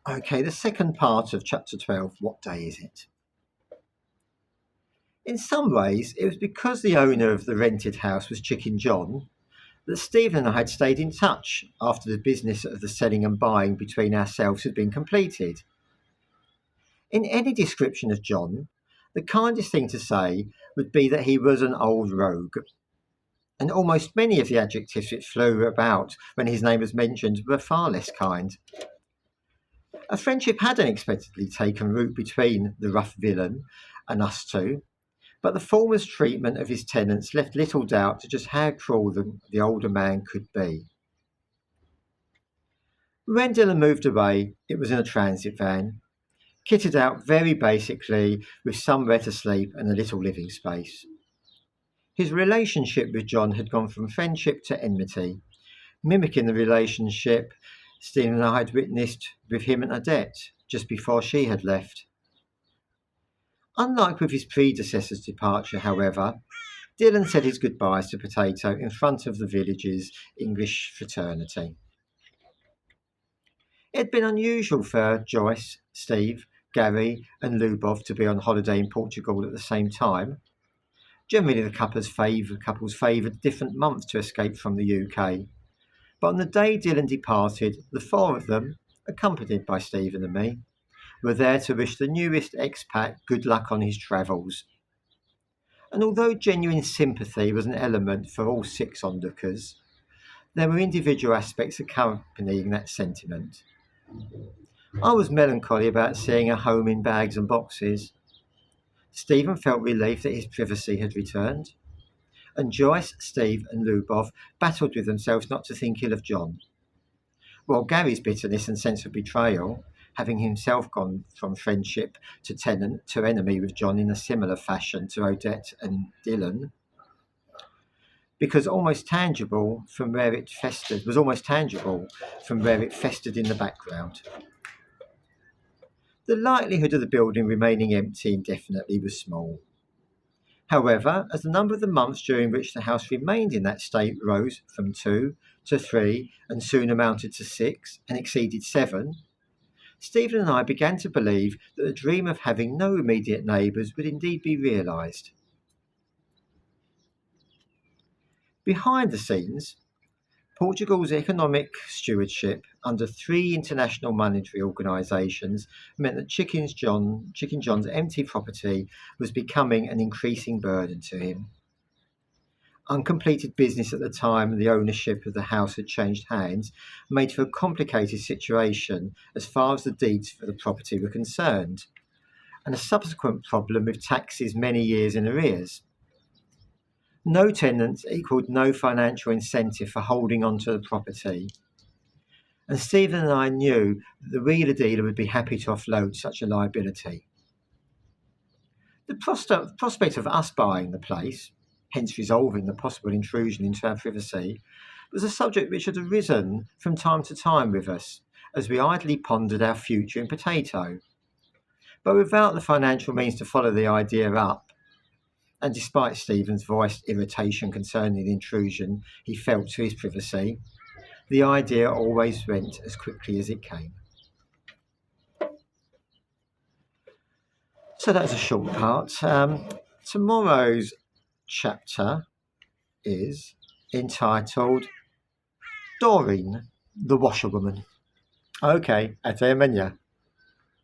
Okay, the second part of chapter 12, what day is it? In some ways, it was because the owner of the rented house was Chicken John that Stephen and I had stayed in touch after the business of the selling and buying between ourselves had been completed. In any description of John, the kindest thing to say would be that he was an old rogue, and almost many of the adjectives which flew about when his name was mentioned were far less kind. A friendship had unexpectedly taken root between the rough villain and us two, but the former's treatment of his tenants left little doubt to just how cruel the older man could be. When Dylan moved away, it was in a transit van, kitted out very basically with somewhere to sleep and a little living space. His relationship with John had gone from friendship to enmity, mimicking the relationship Stephen and I had witnessed with him and Odette just before she had left. Unlike with his predecessor's departure, however, Dylan said his goodbyes to Potato in front of the village's English fraternity. It had been unusual for Joyce, Steve, Gary and Lubov to be on holiday in Portugal at the same time. Generally the couples favoured different months to escape from the UK. But on the day Dylan departed, the four of them, accompanied by Stephen and me, were there to wish the newest expat good luck on his travels. And although genuine sympathy was an element for all six onlookers, there were individual aspects accompanying that sentiment. I was melancholy about seeing a home in bags and boxes. Stephen felt relief that his privacy had returned. And Joyce, Steve and Lubov battled with themselves not to think ill of John, while Gary's bitterness and sense of betrayal, having himself gone from friendship to tenant to enemy with John in a similar fashion to Odette and Dylan, was almost tangible from where it festered in the background. The likelihood of the building remaining empty indefinitely was small. However, as the number of the months during which the house remained in that state rose from 2 to 3 and soon amounted to 6 and exceeded 7, Stephen and I began to believe that the dream of having no immediate neighbours would indeed be realised. Behind the scenes, Portugal's economic stewardship under 3 international monetary organisations meant that Chicken John's empty property was becoming an increasing burden to him. Uncompleted business at the time the ownership of the house had changed hands made for a complicated situation as far as the deeds for the property were concerned, and a subsequent problem with taxes many years in arrears. No tenants equalled no financial incentive for holding on to the property, and Stephen and I knew that the wheeler dealer would be happy to offload such a liability. The prospect of us buying the place, hence resolving the possible intrusion into our privacy, was a subject which had arisen from time to time with us as we idly pondered our future in Potato. But without the financial means to follow the idea up, and despite Stephen's voiced irritation concerning the intrusion he felt to his privacy, the idea always went as quickly as it came. So that was a short part. Tomorrow's chapter is entitled Doreen, the Washerwoman. Okay, ate menya.